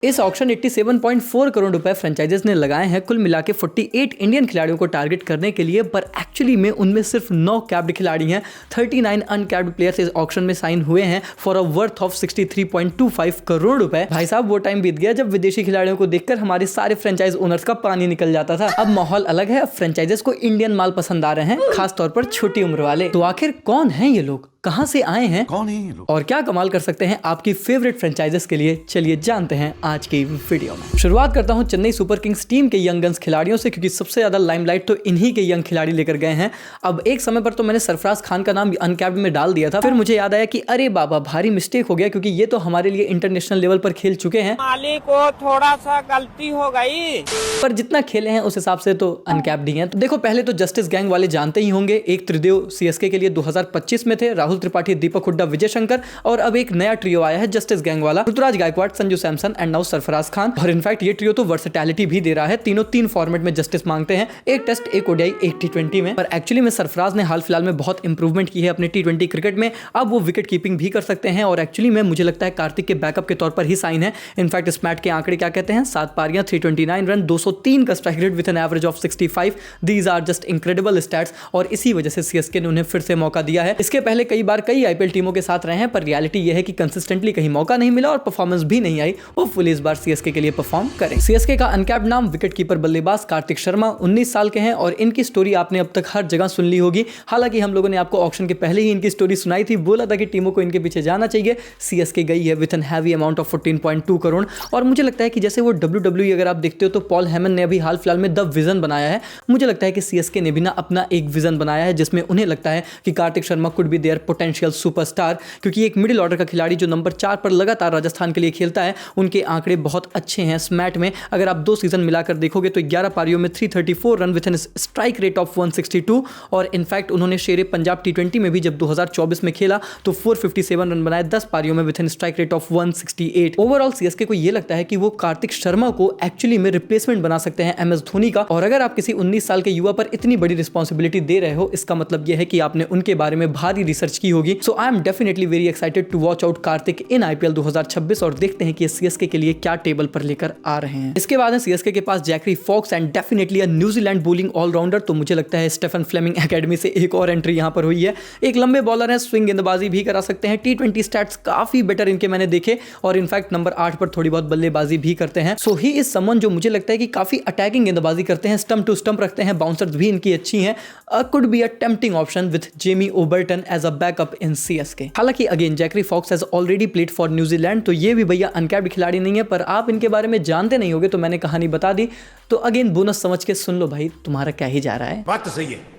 इस ऑक्शन 87.4 करोड़ रुपए फ्रेंचाइजीज ने लगाए हैं कुल मिला के 48 इंडियन खिलाड़ियों को टारगेट करने के लिए, पर एक्चुअली में उनमें सिर्फ 9 कैप्ड खिलाड़ी हैं। 39 अनकैप्ड प्लेयर्स इस ऑक्शन में साइन हुए हैं for a worth of 63.25 crore रुपए। भाई साहब, वो टाइम बीत गया जब विदेशी खिलाड़ियों को देखकर हमारे सारे फ्रेंचाइज ओनर्स का पानी निकल जाता था। अब माहौल अलग है, अब फ्रेंचाइजेस को इंडियन माल पसंद आ रहे हैं, खासतौर पर छोटी उम्र वाले। तो आखिर कौन है ये लोग, कहां से आए हैं, कौन है ये लोग और क्या कमाल कर सकते हैं आपकी फेवरेट फ्रेंचाइजेस के लिए, चलिए जानते हैं आज की वीडियो में। शुरुआत करता हूं चेन्नई सुपर किंग्स टीम के यंग गन्स खिलाड़ियों से, क्योंकि सबसे ज्यादा लाइमलाइट तो इन्हीं के यंग खिलाड़ी लेकर गए हैं। अब एक समय पर तो मैंने सरफराज खान का नाम अनकैप्ड में डाल दिया था, फिर मुझे याद आया कि अरे बाबा, भारी मिस्टेक हो गया, क्योंकि ये तो हमारे लिए इंटरनेशनल लेवल पर खेल चुके हैं। मालिक को थोड़ा सा गलती हो गई, पर जितना खेले हैं उस हिसाब से तो अनकैप्ड ही हैं। तो देखो, पहले तो जस्टिस गैंग वाले जानते ही होंगे, एक त्रिदेव सीएसके के लिए 2025 में थे, राहुल त्रिपाठी, दीपक हुड्डा, विजय शंकर, और अब एक नया ट्रियो आया है जस्टिस गैंग वाला, ऋतुराज गायकवाड़, संजू सैमसन एंड नाउ सरफराज खान। और इनफैक्ट ये ट्रियो तो वर्सेटैलिटी भी दे रहा है, तीनों 3 फॉर्मेट में जस्टिस मांगते हैं, एक टेस्ट, एक ओडीआई, एक टी20 में। पर एक्चुअली में सरफराज ने हाल फिलहाल में बहुत इंप्रूवमेंट की है अपने टी20 क्रिकेट में, अब वो विकेट कीपिंग भी कर सकते हैं, और एक्चुअली में मुझे लगता है कार्तिक के बैकअप के तौर पर ही साइन है। इनफैक्ट इस मैच के आंकड़े क्या कहते हैं, 7 पारियां, 329 रन, 203 का strike rate with an average of 65। These are just incredible stats, और इसी वजह से सीएसके ने उन्हें फिर से मौका दिया है। इसके पहले कई बार कई आईपीएल टीमों के साथ रहे हैं, पर रियलिटी यह है कि कंसिस्टेंटली कहीं मौका नहीं मिला और परफॉर्मेंस भी नहीं आई। होपफुली इस बार सीएसके के लिए परफॉर्म करें। सीएसके का अनकैप्ड नाम विकेट कीपर बल्लेबाज कार्तिक शर्मा 19 साल के हैं, और इनकी स्टोरी आपने अब तक हर जगह सुन ली होगी। हालांकि हम लोगों ने आपको ऑक्शन के पहले ही इनकी स्टोरी सुनाई थी, बोला था कि टीमों को इनके पीछे जाना चाहिए। सीएसके गई है with an heavy amount of 14.2 crore, और मुझे लगता है कि जैसे वो WWE अगर आप देखते हो तो पॉल हेमन ने अभी हाल फिलहाल में द विजन बनाया है, मुझे लगता है कि सीएसके ने भी ना अपना एक विजन बनाया है, जिसमें उन्हें लगता है कि Kartik Sharma could be their potential superstar, क्योंकि एक मिडिल ऑर्डर का खिलाड़ी जो नंबर 4 पर लगातार राजस्थान के लिए खेलता है, उनके आंकड़े बहुत अच्छे हैं स्मैट में। अगर आप 2 सीजन मिलाकर देखोगे तो 11 पारियों में 334 run with an strike rate of 162, और इनफैक्ट उन्होंने शेरे पंजाब टी20 में भी जब 2024 में खेला तो 457 रन बनाए 10 पारियों में with an strike rate of 168। Overall CSK को यह लगता है कि वो कार्तिक शर्मा को एक्चुअली में रिप्लेसमेंट बना सकते हैं एमएस धोनी का, और अगर आप किसी 19 साल के युवा पर इतनी बड़ी रिस्पॉन्सिबिलिटी दे रहे हो, इसका मतलब यह है कि आपने उनके बारे में भारी रिसर्च की होगी। So I am definitely very excited to watch out Kartik in IPL 2026, और देखते हैं कि सीएसके के लिए क्या टेबल पर लेकर आ रहे हैं। इसके बाद है सीएसके के पास Zakary Foulkes and definitely a New Zealand bowling allrounder, तो मुझे लगता है स्टेफन फ्लेमिंग एकेडमी से एक और एंट्री यहां पर हुई है। एक लंबे बॉलर है, स्विंग गेंदबाजी भी करा सकते हैं, टी20 स्टैट्स काफी बेटर इनके मैंने देखे, और इनफैक्ट नंबर 8 पर थोड़ी बहुत बल्लेबाजी भी करते हैं। सो ही इज समवन जो मुझे लगता है कि काफी अटैकिंग गेंदबाजी करते हैं, स्टंप टू स्टंप रखते हैं, बाउंसर्स भी इनकी अच्छी हैं, could be a tempting option with Jamie Overton as a backup in CSK. हालांकि again Zakary Foulkes has already played for New Zealand, तो ये भी भैया अनकैप्ड खिलाड़ी नहीं है, पर आप इनके बारे में जानते नहीं होगे तो मैंने कहानी बता दी, तो अगेन बोनस समझ के सुन लो भाई, तुम्हारा क्या ही जा रहा है। बात तो सही है।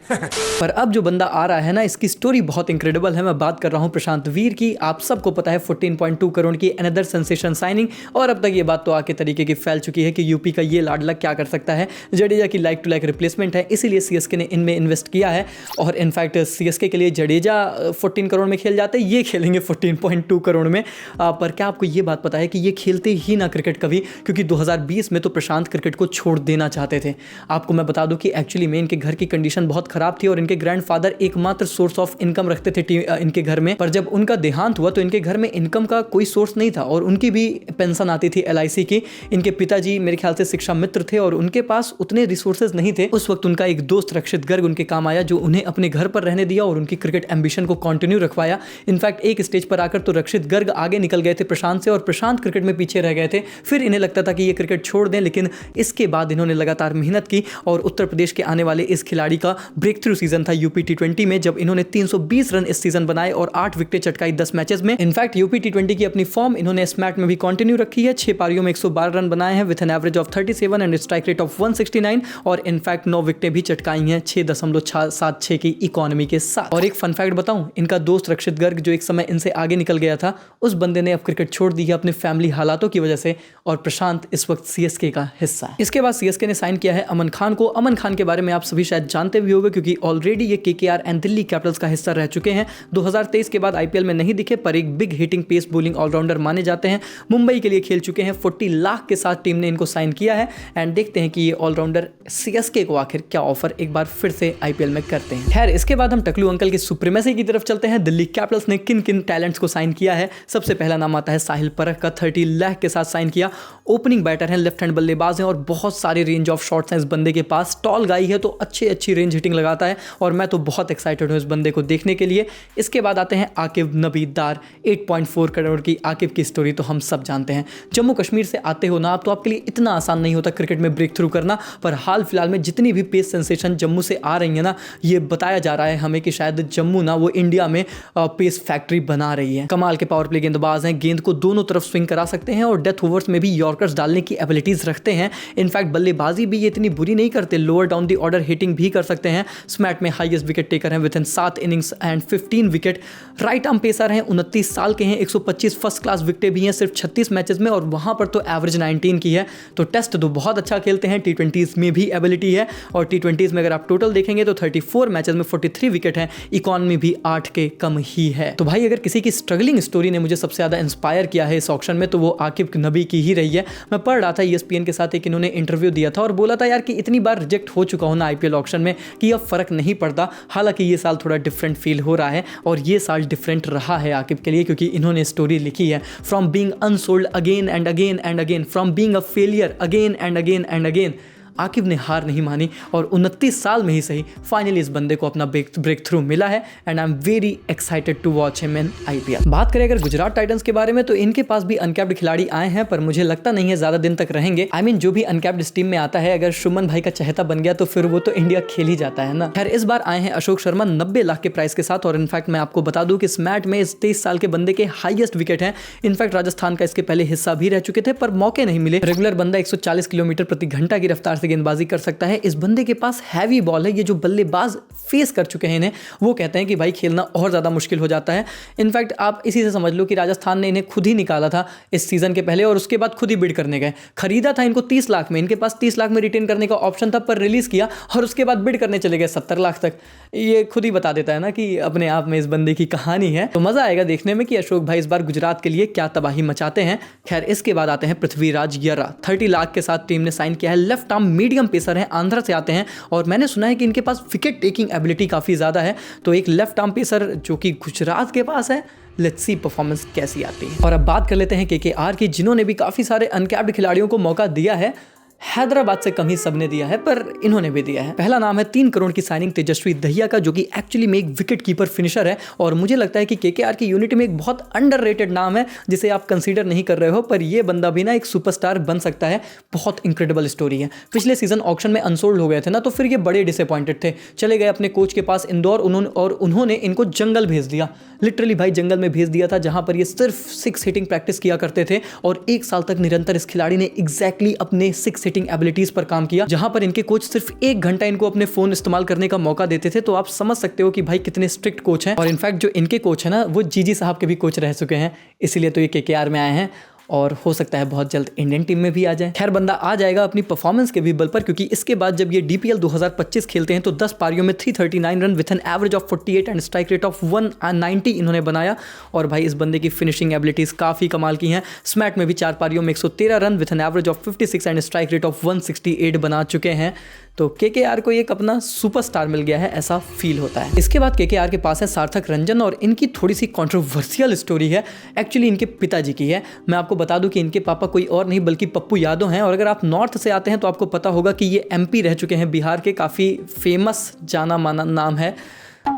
पर अब जो बंदा आ रहा है ना, इसकी स्टोरी बहुत इंक्रेडिबल है। मैं बात कर रहा हूं प्रशांत वीर की। आप सबको पता है 14.2 करोड़ की अनदर सेंसेशन साइनिंग, और अब तक ये बात तो आके तरीके की फैल चुकी है कि यूपी का ये लाडला क्या कर सकता है। जडेजा की लाइक टू लाइक रिप्लेसमेंट है, इसीलिए सीएसके ने इनमें इन्वेस्ट किया है, और इनफैक्ट सीएसके के लिए जडेजा 14 करोड़ में खेल जाते, ये खेलेंगे 14.2 करोड़ में। पर क्या आपको ये बात पता है कि ये खेलते ही ना क्रिकेट कभी, क्योंकि 2020 में तो प्रशांत क्रिकेट को छोड़ देना चाहते थे। आपको मैं बता दूं कि एक्चुअली में इनके घर की कंडीशन बहुत खराब थी, और इनके ग्रैंडफादर एकमात्र सोर्स ऑफ इनकम रखते थे इनके घर में। पर जब उनका देहांत हुआ तो इनके घर में इनकम का कोई सोर्स नहीं था, और उनकी भी पेंशन आती थी एलआईसी की। इनके पिताजी मेरे ख्याल से शिक्षा मित्र थे, और उनके पास उतने रिसोर्सेज नहीं थे। उस वक्त उनका एक दोस्त रक्षित गर्ग उनके काम आया, जो उन्हें अपने घर पर रहने दिया और उनकी क्रिकेट एम्बिशन को कंटिन्यू रखवाया। इनफैक्ट एक स्टेज पर आकर तो रक्षित गर्ग आगे निकल गए थे प्रशांत से, और प्रशांत क्रिकेट में पीछे रह गए थे। फिर इन्हें लगता था कि ये क्रिकेट छोड़ दें, लेकिन इसके बाद इन्होंने लगातार मेहनत की, और उत्तर प्रदेश के आने वाले इस खिलाड़ी का ब्रेक थ्रू सीजन था यूपी टी20 में, जब इन्होंने 320 रन इस सीजन बनाए और 8 विकेट चटकाई 10 मैचेस में। इनफैक्ट यूपी टी20 की अपनी फॉर्म इन्होंने इस मैच में भी कंटिन्यू रखी है। 6 पारियों में 112 रन बनाए हैं with an average of 37 and strike rate of 169, और इनफैक्ट 9 विकेटें भी चटकाई हैं 6.76 की इकोनॉमी के साथ। और एक फन फैक्ट बताऊं, इनका दोस्त रक्षित गर्ग जो एक समय इनसे आगे निकल गया था, उस बंदे ने अब क्रिकेट छोड़ दी है अपने फैमिली हालातों की वजह से, और प्रशांत इस वक्त सीएसके का हिस्सा है। इसके बाद सीएसके ने साइन किया है अमन खान को। अमन खान के बारे में आप सभी शायद जानते भी होंगे, क्योंकि ऑलरेडी ये केकेआर एंड दिल्ली कैपिटल्स का हिस्सा रह चुके हैं। 2023 के बाद आईपीएल में नहीं दिखे पर एक big hitting pace bowling allrounder माने जाते हैं। मुंबई के लिए खेल चुके हैं। 40 लाख के साथ टीम ने इनको साइन किया है एंड देखते हैं कि ये ऑलराउंडर सीएसके को आखिर क्या ऑफर एक बार फिर से आईपीएल में करते हैं। खैर, इसके बाद हम टकलू अंकल की सुप्रीमेसी की तरफ चलते हैं। दिल्ली कैपिटल्स ने किन किन टैलेंट्स को साइन किया है। सबसे पहला नाम आता है साहिल परख का, 30 लाख के साथ साइन किया। ओपनिंग बैटर हैं, लेफ्ट हैंड बल्लेबाज हैं और बहुत सारे रेंज ऑफ शॉट्स हैं इस बंदे के पास। टॉल गाई है तो अच्छी रेंज हिटिंग लगाता है और मैं तो बहुत एक्साइटेड हूं इस बंदे को देखने के लिए। इसके बाद आते हैं आकिब नबीदार। 8.4 करोड़ की आकिब की स्टोरी तो हम सब जानते हैं। जम्मू कश्मीर से आते हो ना आप, तो आपके लिए इतना आसान नहीं होता क्रिकेट में ब्रेक थ्रू करना, पर हाल फिलहाल में जितनी भी पेस सेंसेशन जम्मू से आ रही है ना, ये बताया जा रहा है हमें कि शायद जम्मू ना वो इंडिया में पेस फैक्ट्री बना रही है। कमाल के पावर प्ले गेंदबाज हैं, गेंद को दोनों तरफ स्विंग करा सकते हैं और डेथ ओवर्स में भी यॉर्कर्स डालने की एबिलिटीज रखते हैं। इनफैक्ट बल्लेबाजी भी ये इतनी बुरी नहीं करते, lower down the order hitting भी कर सकते हैं। स्मैट में हाईएस्ट विकेट टेकर हैं within 7 innings and 15 wicket. Right arm pacer हैं, 29 साल के हैं, 125 फर्स्ट क्लास विकेटें भी हैं सिर्फ 36 मैचेस में और वहां पर तो एवरेज 19 की है। तो टेस्ट तो बहुत अच्छा खेलते हैं, टी20 में भी एबिलिटी है और टी20 में अगर आप टोटल देखेंगे तो 34 मैचेस में 43 विकेट हैं, इकॉनमी भी 8 के कम ही है। तो भाई, अगर किसी की स्ट्रगलिंग स्टोरी ने मुझे सबसे ज़्यादा इंस्पायर किया है इस ऑक्शन में तो वो आकिब नबी की ही रही है। मैं पढ़ रहा था ESPN के साथ एक इन्होंने इंटरव्यू दिया था और बोला था यार कि इतनी बार रिजेक्ट हो चुका हूं ना आईपीएल ऑक्शन में कि अब फर्क नहीं पड़ता। हालांकि ये साल थोड़ा डिफरेंट फील हो रहा है और ये साल डिफरेंट रहा है आकिब के लिए, क्योंकि इन्होंने स्टोरी लिखी है from being unsold again and again and again, from being a failure again and again and again. Aqib ने हार नहीं मानी और 29 साल में ही सही फाइनली इस बंदे को अपना ब्रेक थ्रू मिला है and I am very excited to watch him in IPL. बात करें अगर गुजरात टाइटंस के बारे में तो इनके पास भी अनकैप्ड खिलाड़ी आए हैं पर मुझे लगता नहीं है ज्यादा दिन तक रहेंगे। आई मीन जो भी अनकैप्ड इस टीम में आता है अगर शुभमन भाई का चहेता बन गया तो फिर वो तो इंडिया खेल ही जाता है ना। खैर, इस बार आए हैं अशोक शर्मा 90 लाख के प्राइस के साथ और इनफैक्ट मैं आपको बता दूं कि इस मैच में इस 23 साल के बंदे के हाईएस्ट विकेट हैं। इनफैक्ट राजस्थान का इसके पहले हिस्सा भी रह चुके थे पर मौके नहीं मिले। रेगुलर बंदा 140 किलोमीटर प्रति घंटा की रफ्तार से गेंदबाजी कर सकता है। इस बंदे के पास हैवी बॉल है। ये जो बल्लेबाज फेस कर चुके हैं इन्हें, वो कहते हैं कि भाई खेलना और ज्यादा मुश्किल हो जाता है। इनफैक्ट आप इसी से समझ लो कि राजस्थान ने इन्हें खुद ही निकाला था इस सीजन के पहले और उसके बाद खुद ही बिड करने गए। खरीदा था इनको 30 लाख में, इनके पास 30 लाख में रिटेन करने का ऑप्शन था पर रिलीज किया और उसके बाद बिड करने चले गए 70 लाख तक। ये खुद ही बता देता है ना कि अपने आप में इस बंदे की कहानी है। तो मजा आएगा देखने में कि अशोक भाई इस बार गुजरात के लिए क्या तबाही मचाते हैं। खैर, इसके बाद आते हैं पृथ्वीराज यर्रा। 30 लाख के साथ टीम ने साइन किया है। लेफ्ट आर्म मीडियम पेसर है, आंध्र से आते हैं और मैंने सुना है कि इनके पास विकेट टेकिंग एबिलिटी काफ़ी ज़्यादा है। तो एक लेफ्ट आर्म पेसर जो कि गुजरात के पास है, लेट्स सी परफॉर्मेंस कैसी आती है। और अब बात कर लेते हैं केकेआर की, जिन्होंने भी काफ़ी सारे अनकैप्ड खिलाड़ियों को मौका दिया है। हैदराबाद से कम ही सबने दिया है पर इन्होंने भी दिया है। पहला नाम है 3 करोड़ की साइनिंग तेजस्वी दहिया का, जो कि एक्चुअली में एक विकेट कीपर फिनिशर है और मुझे लगता है कि केकेआर की यूनिट में एक बहुत अंडररेटेड नाम है जिसे आप कंसीडर नहीं कर रहे हो, पर ये बंदा भी ना एक सुपरस्टार बन सकता है। बहुत इंक्रेडिबल स्टोरी है। पिछले सीजन ऑक्शन में अनसोल्ड हो गए थे ना, तो फिर ये बड़े डिसअपॉइंटेड थे, चले गए अपने कोच के पास इंदौर उन्होंने इनको जंगल भेज दिया। लिटरली भाई जंगल में भेज दिया था जहां पर ये सिर्फ 6 हिटिंग प्रैक्टिस किया करते थे और 1 साल तक निरंतर इस खिलाड़ी ने एग्जैक्टली अपने 6 हिटिंग एबिलिटीज पर काम किया, जहां पर इनके कोच सिर्फ 1 घंटा इनको अपने फोन इस्तेमाल करने का मौका देते थे। तो आप समझ सकते हो कि भाई कितने स्ट्रिक्ट कोच हैं। और इनफैक्ट जो इनके कोच है ना, वो जीजी साहब के भी कोच रह चुके हैं, इसीलिए तो ये केकेआर में आए हैं और हो सकता है बहुत जल्द इंडियन टीम में भी आ जाए। खैर, बंदा आ जाएगा अपनी परफॉर्मेंस के भी बल पर, क्योंकि इसके बाद जब ये DPL 2025 खेलते हैं तो 10 पारियों में 339 run with an average of 48 and strike rate of 190 इन्होंने बनाया। और भाई इस बंदे की फिनिशिंग एबिलिटीज काफ़ी कमाल की हैं। स्मैट में भी 4 पारियों में 113 run with an average of 56 and strike rate of 168 बना चुके हैं। तो केकेआर को एक अपना सुपरस्टार मिल गया है, ऐसा फील होता है। इसके बाद केकेआर के पास है सार्थक रंजन और इनकी थोड़ी सी कंट्रोवर्शियल स्टोरी है। एक्चुअली इनके पिताजी की है। मैं आपको बता दूं कि इनके पापा कोई और नहीं बल्कि पप्पू यादव हैं। और अगर आप नॉर्थ से आते हैं तो आपको पता होगा कि ये MP रह चुके हैं, बिहार के काफ़ी फेमस जाना माना नाम है।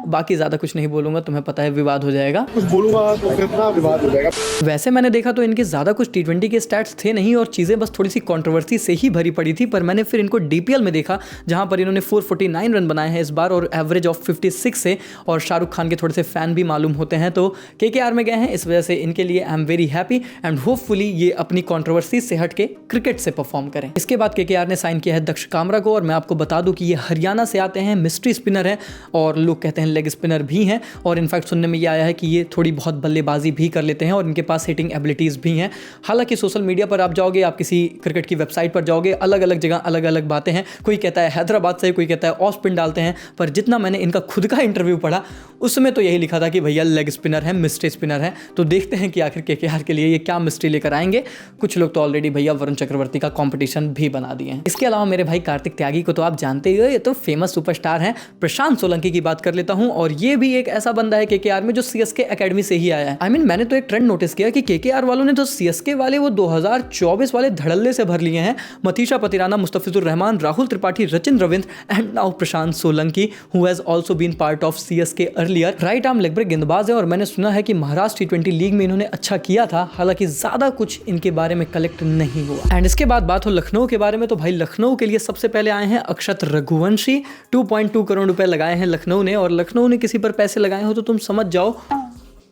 बाकी ज़्यादा कुछ नहीं बोलूँगा, तुम्हें पता है विवाद हो जाएगा। कुछ बोलूँगा तो कितना विवाद हो जाएगा। वैसे मैंने देखा तो इनके ज़्यादा कुछ T20 के स्टैट्स थे नहीं और चीज़ें बस थोड़ी सी कंट्रोवर्सी से ही भरी पड़ी थी। पर मैंने फिर इनको DPL में देखा जहाँ पर इन्होंने 449 रन बनाए हैं इस बार और एवरेज ऑफ 56 से, और शाहरुख खान के थोड़े से फ़ैन भी मालूम होते हैं। तो KKR में गए हैं, इस वजह से इनके लिए आई am very happy and hopefully ये अपनी कंट्रोवर्सी से हट के क्रिकेट से परफॉर्म करें। इसके बाद KKR ने साइन किया है दक्ष कामरा को और मैं आपको बता दूँ कि ये हरियाणा से आते हैं, मिस्ट्री स्पिनर है और लोग कहते कहते हैं लेग स्पिनर भी हैं, और इनफैक्ट सुनने में ये आया है कि ये थोड़ी बहुत बल्लेबाजी भी कर लेते हैं और इनके पास हिटिंग एबिलिटीज़ भी हैं। हालांकि सोशल मीडिया पर आप जाओगे, आप किसी क्रिकेट की वेबसाइट पर जाओगे, अलग अलग जगह अलग अलग बातें हैं। कोई कहता है हैदराबाद से, कोई कहता है ऑफ स्पिन डालते हैं, पर जितना मैंने इनका खुद का इंटरव्यू पढ़ा उसमें तो यही लिखा था कि भैया लेग स्पिनर है, मिस्ट्री स्पिनर है। तो देखते हैं कि आखिर केकेआर के लिए ये क्या मिस्ट्री लेकर आएंगे। कुछ लोग तो ऑलरेडी भैया वरुण चक्रवर्ती का कंपटीशन भी बना दिए हैं। इसके अलावा मेरे भाई कार्तिक त्यागी को तो आप जानते ही हो, ये तो फेमस सुपरस्टार हैं। प्रशांत सोलंकी की बात कर लेता हूं, और ये भी एक ऐसा बंदा है केकेआर में जो सीएसके एकेडमी से ही आया है। मैंने तो एक ट्रेंड नोटिस किया कि केकेआर वालों ने तो सीएसके वाले वो 2024 वाले धड़ल्ले से भर लिए हैं। Matheesha Pathirana, Mustafizur Rahman, Rahul Tripathi, Rachin Ravindra and now Prashant Solanki, who has also been part of CSK earlier. Right arm leg break गेंदबाज है, और मैंने सुना है कि महाराष्ट्र T20 लीग में इन्होंने अच्छा किया था। हालांकि ज्यादा कुछ इनके बारे में कलेक्ट नहीं हुआ। एंड इसके बाद बात हो लखनऊ के बारे में, तो भाई लखनऊ के लिए सबसे पहले आए हैं अक्षत रघुवंशी। 2.2 करोड़ रुपए लगाए हैं लखनऊ ने, और लखनऊ ने किसी पर पैसे लगाए हो तो तुम समझ जाओ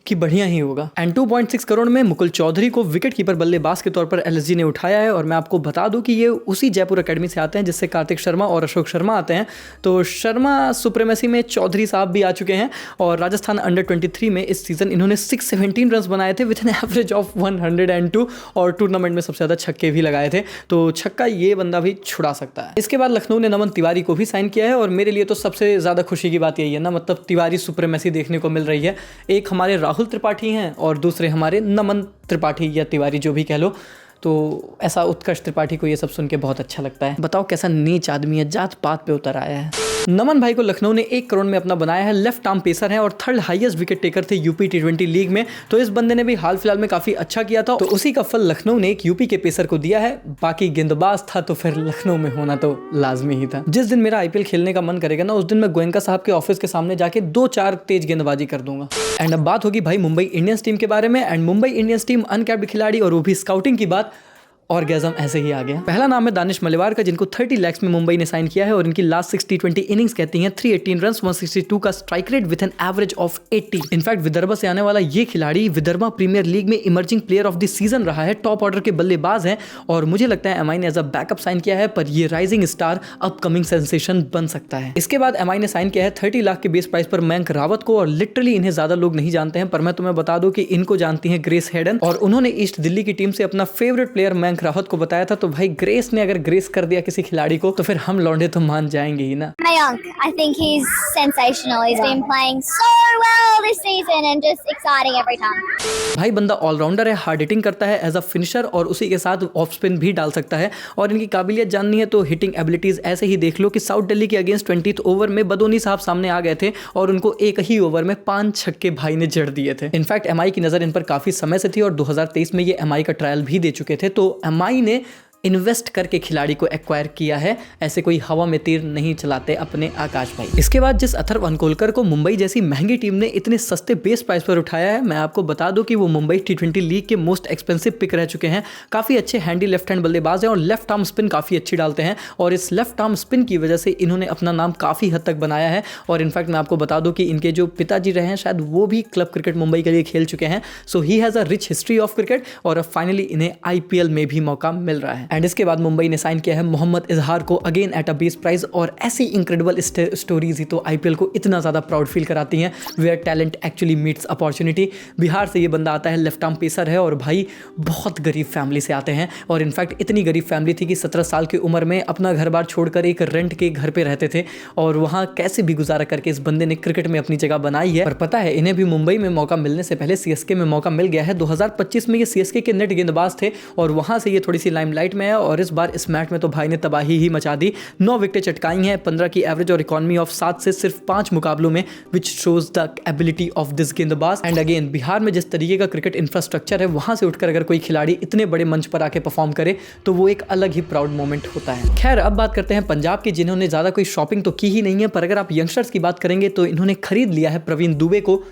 कि बढ़िया ही होगा। एंड 2.6 करोड़ में मुकुल चौधरी को विकेट कीपर बल्लेबाज के तौर पर एलएसजी ने उठाया है। और मैं आपको बता दूं कि ये उसी जयपुर एकेडमी से आते हैं जिससे कार्तिक शर्मा और अशोक शर्मा आते हैं। तो शर्मा सुप्रीमेसी में चौधरी साहब भी आ चुके हैं, और राजस्थान अंडर 23 में इस सीजन इन्होंने 617 रन बनाए थे विद एन एवरेज ऑफ 102, और टूर्नामेंट में सबसे ज़्यादा छक्के भी लगाए थे। तो छक्का ये बंदा भी छुड़ा सकता है। इसके बाद लखनऊ ने नमन तिवारी को भी साइन किया है, और मेरे लिए तो सबसे ज़्यादा खुशी की बात यही है ना, मतलब तिवारी सुप्रीमेसी देखने को मिल रही है। एक हमारे राहुल त्रिपाठी हैं और दूसरे हमारे नमन त्रिपाठी या तिवारी जो भी कह लो। तो ऐसा उत्कर्ष त्रिपाठी को ये सब सुन के बहुत अच्छा लगता है। बताओ कैसा नीच आदमी है, जात पात पे उतर आया है। नमन भाई को लखनऊ ने 1 करोड़ में अपना बनाया है। लेफ्ट आर्म पेसर है और 3rd हाईएस्ट विकेट टेकर थे यूपी T20 लीग में। तो इस बंदे ने भी हाल फिलहाल में काफी अच्छा किया था, तो उसी का फल लखनऊ ने एक यूपी के पेसर को दिया है। बाकी गेंदबाज था तो फिर लखनऊ में होना तो लाजमी ही था। जिस दिन मेरा आईपीएल खेलने का मन करेगा ना, उस दिन मैं गोयनका साहब के ऑफिस के सामने जाके 2-4 तेज गेंदबाजी कर दूंगा। एंड अब बात होगी भाई मुंबई इंडियंस टीम के बारे में। And Mumbai Indians team uncapped खिलाड़ी, और वो भी स्काउटिंग की बात, ऑर्गेज़म ऐसे ही आ गया। पहला नाम है दानिश मलिवार का, जिनको 30 लाख में मुंबई ने साइन किया है, और इनकी लास्ट 6 T20 इनिंग्स कहती हैं 318 रन, 162 का strike rate with an average of 80। In fact Vidarbha से आने वाला ये खिलाड़ी विदर्भा प्रीमियर लीग में emerging player of the season रहा है। टॉप ऑर्डर के बल्लेबाज हैं, और मुझे लगता है एमआई ने एज अ बैकअप साइन किया है, पर ये राइजिंग स्टार अपकमिंग सेंसेशन बन सकता है। इसके बाद एमआई ने साइन किया है 30 लाख के बेस प्राइस पर मयंक रावत को, और लिटरली इन्हें ज्यादा लोग नहीं जानते हैं, पर मैं तुम्हें बता दूं कि इनको जानती हैं ग्रेस हेडन, और उन्होंने ईस्ट दिल्ली की टीम से अपना फेवरेट प्लेयर मयंक रावत को बताया था। तो भाई ग्रेस ने अगर ग्रेस कर दिया किसी खिलाड़ी को, तो फिर हम लौंडे तो मान जाएंगे ही ना। Mayank, I think he's sensational. He's been playing so well this season and just exciting every time. भाई बंदा ऑलराउंडर है, हार्ड हिटिंग करता है एज अ फिनिशर, और उसी के साथ ऑफ स्पिन भी डाल सकता है। और इनकी काबिलियत जाननी है तो हिटिंग एबिलिटीज ऐसे ही देख लो कि साउथ दिल्ली के अगेंस्ट 20th ओवर में बदोनी साहब सामने आ गए थे, और उनको एक ही ओवर में 5 छक्के भाई ने जड़ दिए थे। इनफैक्ट एमआई की नजर इन पर काफी समय से थी, और 2023 में ये एमआई का ट्रायल भी दे चुके थे। तो एमआई ने इन्वेस्ट करके खिलाड़ी को एक्वायर किया है, ऐसे कोई हवा में तीर नहीं चलाते अपने आकाश भाई। इसके बाद जिस अथर्व अंकोलकर को मुंबई जैसी महंगी टीम ने इतने सस्ते बेस प्राइस पर उठाया है, मैं आपको बता दूं कि वो मुंबई T20 लीग के मोस्ट एक्सपेंसिव पिक रह चुके हैं। काफी अच्छे हैंडी लेफ्ट हैंड बल्लेबाज हैं, और लेफ्ट आर्म स्पिन काफी अच्छी डालते हैं, और इस लेफ्ट आर्म स्पिन की वजह से इन्होंने अपना नाम काफी हद तक बनाया है। और इनफैक्ट मैं आपको बता दूं कि इनके जो पिताजी रहे हैं शायद वो भी क्लब क्रिकेट मुंबई के लिए खेल चुके हैं। So he has a rich history of cricket, और अब फाइनली इन्हें आईपीएल में भी मौका मिल रहा है। एंड इसके बाद मुंबई ने साइन किया है मोहम्मद इजहार को, again at a base price, और ऐसी इंक्रेडिबल स्टोरीज ही तो आईपीएल को इतना ज्यादा प्राउड फील कराती हैं, where talent actually meets opportunity. Bihar से ये बंदा आता है, लेफ्ट आर्म पेसर है, और भाई बहुत गरीब फैमिली से आते हैं, और इनफैक्ट इतनी गरीब फैमिली थी कि 17 साल की उम्र में अपना घर बार छोड़कर एक रेंट के घर पे रहते थे, और वहां कैसे भी गुजारा करके इस बंदे ने क्रिकेट में अपनी जगह बनाई है। और पता है इन्हें भी मुंबई में मौका मिलने से पहले सीएसके में मौका मिल गया है। 2025 में ये सीएसके के नेट गेंदबाज थे, और वहां से ये थोड़ी सी लाइमलाइट में है, और इस बार इस मैच में तो भाई ने तबाही ही मचा दी। 9 विकेटें चटकाई हैं, 15 की एवरेज और इकोनॉमी ऑफ 7 से सिर्फ 5 मुकाबलों में, which shows the ability of this गेंदबाज। एंड अगेन बिहार में जिस तरीके का क्रिकेट इंफ्रास्ट्रक्चर है, वहां से उठकर अगर कोई खिलाड़ी इतने बड़े मंच पर आके परफॉर्म करे तो वो एक अलग ही प्राउड मोमेंट होता है। खैर अब बात करते हैं पंजाब की, जिन्होंने ज्यादा कोई शॉपिंग तो की ही नहीं है, पर अगर आप यंगस्टर्स की बात करेंगे तो इन्होंने खरीद लिया है प्रवीण दुबे को।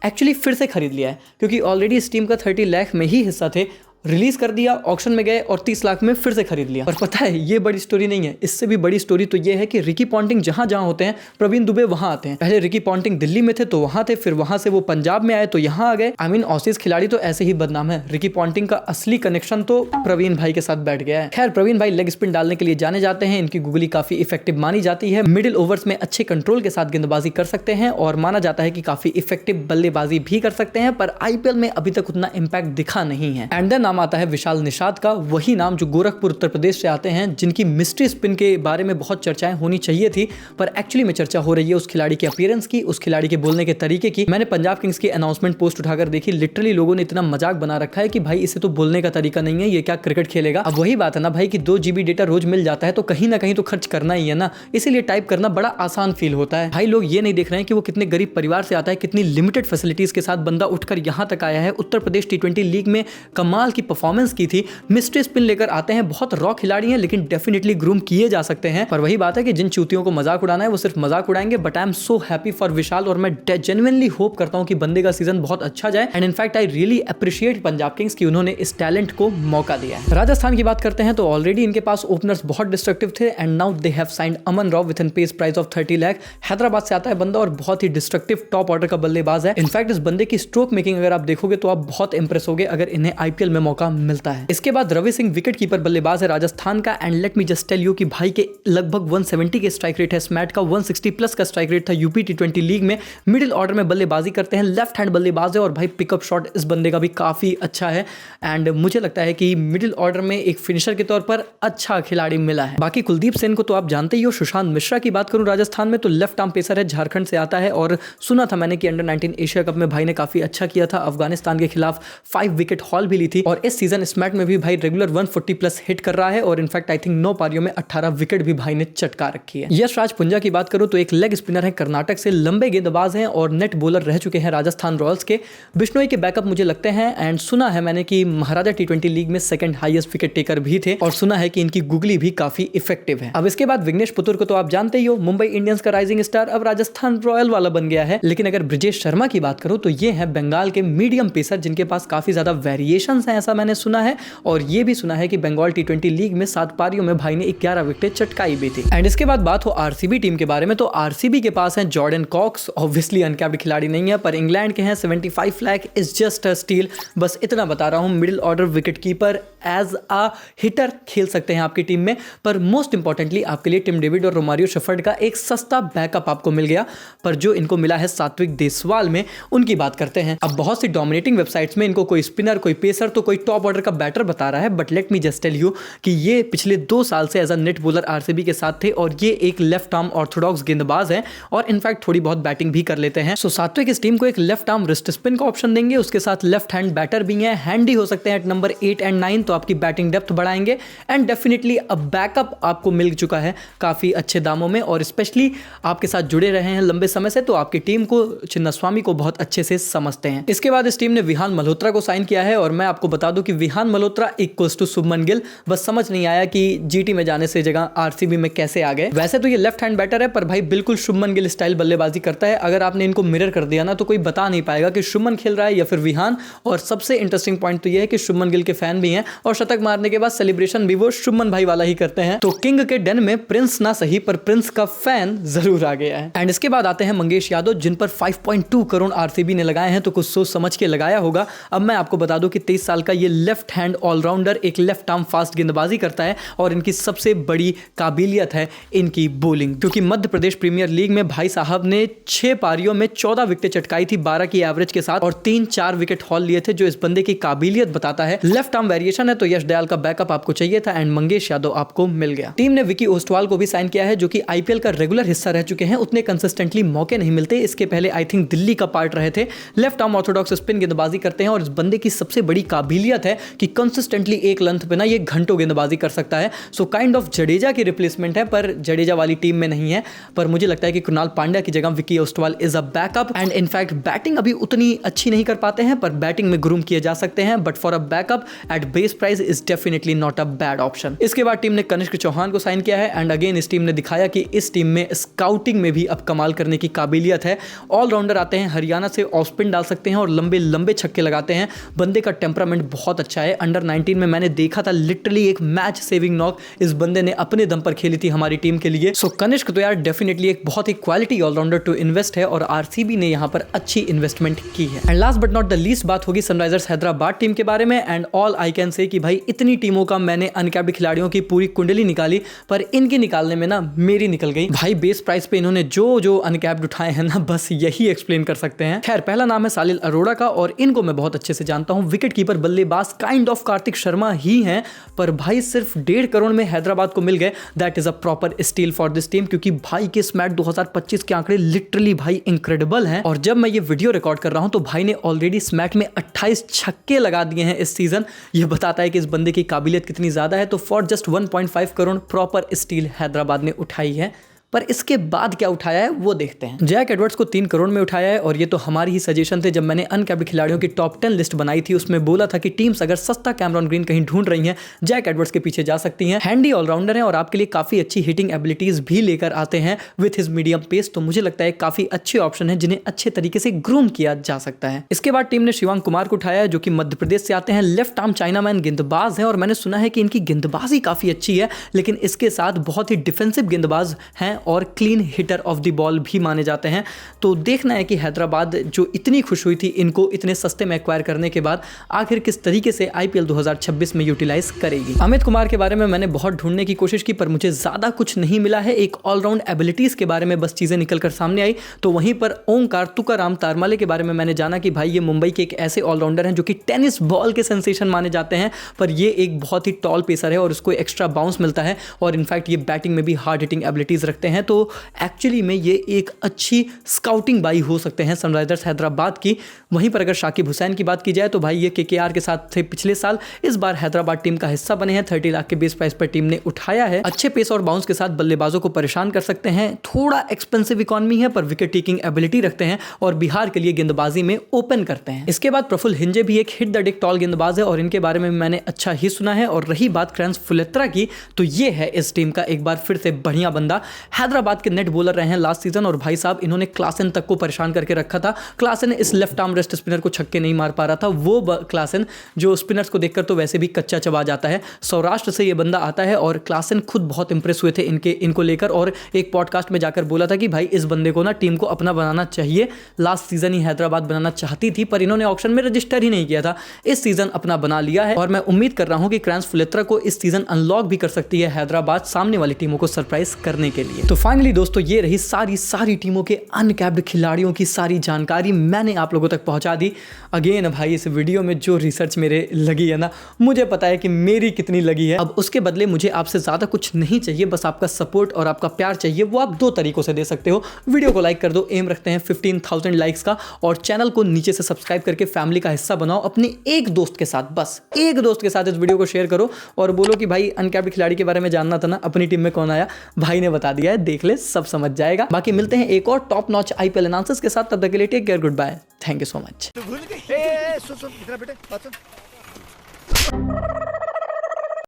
एक्चुअली फिर से खरीद लिया है, क्योंकि ऑलरेडी इस टीम का 30 लाख में ही हिस्सा थे, रिलीज कर दिया, ऑक्शन में गए और 30 लाख में फिर से खरीद लिया। और पता है ये बड़ी स्टोरी नहीं है, इससे भी बड़ी स्टोरी तो ये है कि रिकी पॉन्टिंग जहां जहां होते हैं प्रवीण दुबे वहां आते हैं। पहले रिकी पॉन्टिंग दिल्ली में थे तो वहां थे, फिर वहां से वो पंजाब में आए तो यहां आ गए। आई मीन ऑसीज खिलाड़ी तो ऐसे ही बदनाम है, रिकी पॉन्टिंग का असली कनेक्शन तो प्रवीण भाई के साथ बैठ गया है। खैर प्रवीण भाई लेग स्पिन डालने के लिए जाने जाते हैं, इनकी गुगली काफी इफेक्टिव मानी जाती है, मिडिल ओवर्स में अच्छे कंट्रोल के साथ गेंदबाजी कर सकते हैं और माना जाता है कि काफी इफेक्टिव बल्लेबाजी भी कर सकते हैं, पर आईपीएल में अभी तक उतना इंपैक्ट दिखा नहीं है। एंड देन नाम आता है विशाल निषाद का, वही नाम जो गोरखपुर उत्तर प्रदेश से आते हैं, जिनकी मिस्ट्री स्पिन के बारे में बहुत चर्चाएं होनी चाहिए थी, पर एक्चुअली में चर्चा हो रही है उस खिलाड़ी के अपीयरेंस की, उस खिलाड़ी के बोलने के तरीके की। मैंने पंजाब किंग्स की अनाउंसमेंट पोस्ट उठाकर देखी, लिटरली लोगों ने इतना मजाक बना रखा है कि भाई इसे तो बोलने का तरीका नहीं है, ये क्या क्रिकेट खेलेगा। अब वही बात है ना भाई कि 2 GB डेटा रोज मिल जाता है तो कहीं ना कहीं तो खर्च करना ही है ना, इसीलिए टाइप करना बड़ा आसान फील होता है। भाई लोग ये नहीं देख रहे हैं कि वो कितने गरीब परिवार से आता है, कितनी लिमिटेड फैसिलिटीज के साथ बंदा उठकर यहां तक आया है, उत्तर प्रदेश T20 लीग में कमाल की परफॉर्मेंस की थी, मिस्ट्री स्पिन लेकर आते हैं, बहुत रॉ खिलाड़ी हैं लेकिन डेफिनेटली ग्रूम किए जा सकते हैं। पर वही बात है कि जिन चूतियों को मजाक उड़ाना है वो सिर्फ मजाक उड़ाएंगे, but I am so happy for Vishal और मैं जेन्युइनली होप करता हूं कि बंदे का सीजन बहुत अच्छा जाए। And in fact I really appreciate Punjab Kings कि उन्होंने इस टैलेंट को मौका दिया है। राजस्थान की बात करते हैं तो ऑलरेडी इनके पास ओपनर्स बहुत डिस्ट्रक्टिव थे and now they have signed Aman Rao with an base price of 30 lakh. Hyderabad से आता है बंदा और बहुत ही डिस्ट्रक्टिव टॉप ऑर्डर का बल्लेबाज है। इनफैक्ट इस बंदे की स्ट्रोक मेकिंग अगर आप देखोगे तो आप बहुत इंप्रेस होगे अगर इन्हें आईपीएल में मौका मिलता है। इसके बाद रवि सिंह विकेट कीपर बल्लेबाज है राजस्थान का, and let me just tell you कि भाई के लगभग 170 के स्ट्राइक रेट है, स्मैट का 160 प्लस का स्ट्राइक रेट था यूपी T20 लीग में। मिडिल ऑर्डर में बल्लेबाजी करते हैं, लेफ्ट हैंड बल्लेबाज है और भाई पिकअप शॉट इस बंदे का भी काफी अच्छा है एंड मुझे लगता है कि मिडिल ऑर्डर में एक फिनिशर के तौर पर अच्छा खिलाड़ी मिला है। बाकी कुलदीप सेन को तो आप जानते ही हो। सुशांत मिश्रा की बात करूं राजस्थान में तो लेफ्ट आर्म पेसर है, झारखंड से आता है और सुना था मैंने कि अंडर 19 एशिया कप में भाई ने काफी अच्छा किया था, अफगानिस्तान के खिलाफ 5 विकेट हॉल भी ली थी और इस सीजन स्मैट में भी भाई रेगुलर 140 प्लस हिट कर रहा है और इनफैक्ट आई थिंक 9 पारियों में 18 विकेट भी भाई ने चटका रखी है। यश राज पुंजा की बात करूं तो एक लेग स्पिनर है, कर्नाटक से, लंबे गेंदबाज हैं और नेट बॉलर रह चुके हैं राजस्थान रॉयल्स के। बिश्नोई के बैकअप मुझे लगते हैं एंड सुना है मैंने कि महाराजा T20 लीग में सेकंड हाईएस्ट विकेट टेकर भी थे और सुना है कि इनकी गुगली भी काफी इफेक्टिव है। अब इसके बाद विघ्नेश पुतुर को तो आप जानते ही हो, मुंबई इंडियंस का राइजिंग स्टार, अब राजस्थान रॉयल वाला बन गया है। लेकिन अगर ब्रिजेश शर्मा की बात करूं तो ये है बंगाल के मीडियम पेसर जिनके पास काफी ज्यादा वेरिएशंस हैं ऐसा मैंने सुना है और ये भी सुना है कि बंगाल T20 लीग में 7 पारियों में भाई ने 11 विकेट चटकाई भी थी। एंड इसके बाद बात हो आरसीबी टीम के बारे में तो आरसीबी के पास है जॉर्डन कॉक्स, ऑब्वियसली अनकैप्ड खिलाड़ी नहीं है पर इंग्लैंड के हैं, 75 lakh is just a steal. बस इतना बता रहा हूं, middle order wicket keeper as a hitter खेल सकते हैं आपकी टीम में, पर मोस्ट इंपॉर्टेंटली आपके लिए टिम डेविड और रोमारियो शेफर्ड का एक सस्ता बैकअप आपको मिल गया, पर जो इनको मिला है सात्विक देसवाल में, उनकी बात करते हैं। अब बहुत सी डोमिनेटिंग वेबसाइट्स में इनको कोई स्पिनर, कोई पेसर तो कोई टॉप ऑर्डर का बैटर बता रहा है, but let me just tell you कि ये पिछले 2 साल से as a net bowler RCB के साथ थे और ये एक लेफ्ट आर्म ऑर्थोडॉक्स गेंदबाज है और इनफैक्ट थोड़ी बहुत बैटिंग भी कर लेते हैं। सो सात्विक इस टीम को एक लेफ्ट आर्म रिस्ट स्पिन का ऑप्शन देंगे, उसके साथ लेफ्ट हैंड बैटर भी है, हैंडी हो सकते हैं एट नंबर 8 एंड 9, तो आपकी बैटिंग डेप्थ बढ़ाएंगे एंड डेफिनेटली अब बैकअप आपको मिल चुका है काफी अच्छे दामों में और स्पेशली आपके साथ जुड़े रहे हैं लंबे समय से तो आपकी टीम को, चिन्नास्वामी को बहुत अच्छे से समझते हैं। इसके बाद इस टीम ने विहान मल्होत्रा को साइन किया है और मैं आपको बता दूं कि विहान मल्होत्रा इक्वल्स टू शुभमन गिल, बस समझ नहीं आया कि जीटी में जाने से जगह आरसीबी में कैसे आ गए। वैसे तो ये लेफ्ट हैंड बैटर है पर भाई बिल्कुल शुभमन गिल स्टाइल बल्लेबाजी करता है, अगर आपने इनको मिरर कर दिया ना तो कोई बता नहीं पाएगा कि शुभमन खेल रहा है या फिर विहान। और सबसे इंटरेस्टिंग पॉइंट तो ये है कि शुभमन गिल के फैन भी हैं और शतक मारने के बाद सेलिब्रेशन भी वो शुभमन भाई वाला ही करते हैं। तो किंग के डेन में प्रिंस ना सही पर प्रिंस का फैन जरूर आ गया है। एंड इसके बाद आते हैं मंगेश यादव जिन पर 5.2 करोड़ आरसीबी ने लगाए हैं, तो कुछ सोच समझ के लगाया होगा। अब मैं आपको बता दूं कि 23 साल का ये लेफ्ट हैंड ऑलराउंडर एक लेफ्ट आर्म फास्ट गेंदबाजी करता है और इनकी सबसे बड़ी काबिलियत है इनकी बॉलिंग, क्योंकि मध्य प्रदेश प्रीमियर लीग में भाई साहब ने 6 पारियों में 14 विकेट चटकाई थी 12 की एवरेज के साथ और 3-4 विकेट हॉल लिए थे, जो इस बंदे की काबिलियत बताता है। लेफ्ट आर्म वेरिएशन है तो यश दयाल का बैकअप आपको चाहिए था एंड मंगेश यादव आपको मिल गया। टीम ने विकी ओस्टवाल को भी साइन किया है जो कि आईपीएल का रेगुलर हिस्सा रह चुके हैं, उतने कंसिस्टेंटली मौके नहीं मिलते। इसके पहले आई थिंक दिल्ली का पार्ट रहे थे। लेफ्ट आर्म ऑर्थोडॉक्स स्पिन गेंदबाजी करते हैं और इस बंदे की सबसे बड़ी काबिलियत है कि कंसिस्टेंटली एक लेंथ पे ना ये घंटों गेंदबाजी कर सकता है। सो काइंड ऑफ जडेजा की रिप्लेसमेंट है, पर जडेजा वाली टीम में नहीं है। पर मुझे लगता है कि कृणाल पांड्या की जगह Vicky Ostwal is a backup and in fact batting अभी उतनी अच्छी नहीं कर पाते हैं पर बैटिंग में ग्रूम किए जा सकते हैं, but for a backup at base price is definitely not a bad option. इसके बाद टीम ने कनिष्क चौहान को साइन किया है एंड अगेन इस टीम ने दिखाया कि इस टीम में स्काउटिंग में भी अब कमाल करने की काबिलियत है। ऑलराउंडर आते हैं, हरियाणा से ऑफ स्पिन डाल सकते हैं और लंबे लंबे छक्के लगाते हैं। बंदे का टेम्परामेंट बहुत अच्छा है। अंडर 19 में मैंने देखा था लिटरली एक मैच सेविंग नॉक इस बंदे ने अपने दम पर खेली थी हमारी टीम के लिए। सो कनिष्क तो यार डेफिनेटली एक बहुत ही क्वालिटी ऑलराउंडर टू इन्वेस्ट है और आरसीबी ने यहाँ पर अच्छी इन्वेस्टमेंट की है। And last but not the least बात होगी सनराइजर्स हैदराबाद टीम के बारे में। And all I can say कि भाई इतनी टीमों का मैंने अनकैप्ड खिलाड़ियों की पूरी कुंडली निकाली, पर इनकी निकालने में ना मेरी निकल गई। भाई बेस प्राइस पे इन्होंने जो अनकैप्ड उठाए हैं ना, बस यही एक्सप्लेन कर सकते हैं। खैर पहला नाम है सालिल अरोड़ा का और इनको मैं बहुत अच्छे से जानता हूं। विकेट कीपर बल्लेबाज काइंड ऑफ कार्तिक शर्मा ही हैं, पर भाई सिर्फ 1.5 करोड़ में हैदराबाद को मिल गए। That is a proper steel for this team, क्योंकि भाई के स्मैट 2025 के आंकड़े लिटरली भाई इनक्रेडिबल हैं। और जब मैं ये वीडियो रिकॉर्ड कर रहा हूं तो भाई ने ऑलरेडी स्मैट में 28 छक्के लगा दिए हैं इस सीजन। ये बताता है कि इस बंदे की काबिलियत कितनी ज्यादा है। तो for just 1.5 crore proper steel Hyderabad ने उठाई है। पर इसके बाद क्या उठाया है वो देखते हैं। जैक एडवर्ड्स को 3 करोड़ में उठाया है और ये तो हमारी ही सजेशन थे। जब मैंने अनकैप्ड खिलाड़ियों की टॉप 10 लिस्ट बनाई थी उसमें बोला था कि टीम्स अगर सस्ता कैमरॉन ग्रीन कहीं ढूंढ रही हैं, जैक एडवर्ड्स के पीछे जा सकती हैं। हैंडी ऑलराउंडर हैं और आपके लिए काफी अच्छी हिटिंग एबिलिटीज भी लेकर आते हैं विथ हिज मीडियम पेस। तो मुझे लगता है काफी अच्छे ऑप्शन है जिन्हें अच्छे तरीके से ग्रूम किया जा सकता है। इसके बाद टीम ने शिवांग कुमार को उठाया है जो कि मध्य प्रदेश से आते हैं। लेफ्ट आर्म चाइनामैन गेंदबाज है और मैंने सुना है कि इनकी गेंदबाजी काफी अच्छी है, लेकिन इसके साथ बहुत ही डिफेंसिव गेंदबाज हैं और clean hitter of the ball भी माने जाते हैं। तो देखना है कि हैदराबाद जो इतनी खुश हुई थी इनको इतने सस्ते में एक्वायर करने के बाद आखिर किस तरीके से आईपीएल 2026 में यूटिलाइज करेगी। अमित कुमार के बारे में मैंने बहुत ढूंढने की कोशिश की पर मुझे ज्यादा कुछ नहीं मिला है। एक ऑलराउंड एबिलिटीज के बारे में बस चीजें निकलकर सामने आई। तो वहीं पर ओंकार तुकाराम तारमाले के बारे में मैंने जाना कि भाई ये मुंबई के एक ऐसे ऑलराउंडर हैं जो कि टेनिस बॉल के सेंसेशन माने जाते हैं, पर ये एक बहुत ही टॉल पेसर है और उसको एक्स्ट्रा बाउंस मिलता है और इनफैक्ट ये बैटिंग में भी हार्ड हिटिंग एबिलिटीज रखते हैं। तो एक्चुअली में ये एक अच्छी स्काउटिंग बाई हो सकते हैं सनराइजर्स हैदराबाद की। वहीं पर अगर शाकिब हुसैन की बात की जाए तो भाई ये केकेआर के साथ थे पिछले साल, इस बार हैदराबाद टीम का हिस्सा बने हैं। 30 लाख के बेस प्राइस पर टीम ने उठाया है। अच्छे पेस और बाउंस के साथ बल्लेबाजों को परेशान कर सकते हैं। थोड़ा एक्सपेंसिव इकॉनमी है पर विकेट टेकिंग एबिलिटी रखते हैं और बिहार के लिए गेंदबाजी में ओपन करते हैं। इसके बाद प्रफुल्ल हिंजे भी एक हिट द डिक टॉल गेंदबाज है और इनके बारे में मैंने अच्छा ही सुना है। और रही बात क्रांस फुलेत्रा की, तो ये है इस टीम का एक बार फिर से बढ़िया बंदा। हैदराबाद के नेट बॉलर रहे हैं लास्ट सीजन और भाई साहब इन्होंने क्लासन तक को परेशान करके रखा था। क्लासन इस लेफ्ट आर्म रेस्ट स्पिनर को छक्के नहीं मार पा रहा था। वो क्लासन जो स्पिनर्स को देखकर तो वैसे भी कच्चा चबा जाता है। सौराष्ट्र से ये बंदा आता है और क्लासन खुद बहुत इंप्रेस हुए थे इनको लेकर और एक पॉडकास्ट में जाकर बोला था कि भाई इस बंदे को ना टीम को अपना बनाना चाहिए। लास्ट सीजन ही हैदराबाद बनाना चाहती थी पर इन्होंने ऑक्शन में रजिस्टर ही नहीं किया था। इस सीजन अपना बना लिया है और मैं उम्मीद कर रहा हूं कि क्रांस फुलेत्रा को इस सीजन अनलॉक भी कर सकती है हैदराबाद सामने वाली टीमों को सरप्राइज करने के लिए। तो फाइनली दोस्तों ये रही सारी टीमों के अनकैप्ड खिलाड़ियों की सारी जानकारी मैंने आप लोगों तक पहुंचा दी। अगेन भाई इस वीडियो में जो रिसर्च मेरे लगी है ना, मुझे पता है कि मेरी कितनी लगी है। अब उसके बदले मुझे आपसे ज़्यादा कुछ नहीं चाहिए, बस आपका सपोर्ट और आपका प्यार चाहिए। वो आप 2 तरीकों से दे सकते हो। वीडियो को लाइक कर दो, एम रखते हैं 15,000 लाइक्स का, और चैनल को नीचे से सब्सक्राइब करके फैमिली का हिस्सा बनाओ। अपने एक दोस्त के साथ, बस एक दोस्त के साथ इस वीडियो को शेयर करो और बोलो कि भाई अनकैप्ड खिलाड़ी के बारे में जानना था ना, अपनी टीम में कौन आया, भाई ने बता दिया है, देख ले, सब समझ जाएगा। बाकी मिलते हैं एक और टॉप नॉच आईपीएल एनालिसिस के साथ। तब तक के लिए take care, good bye, thank you so much.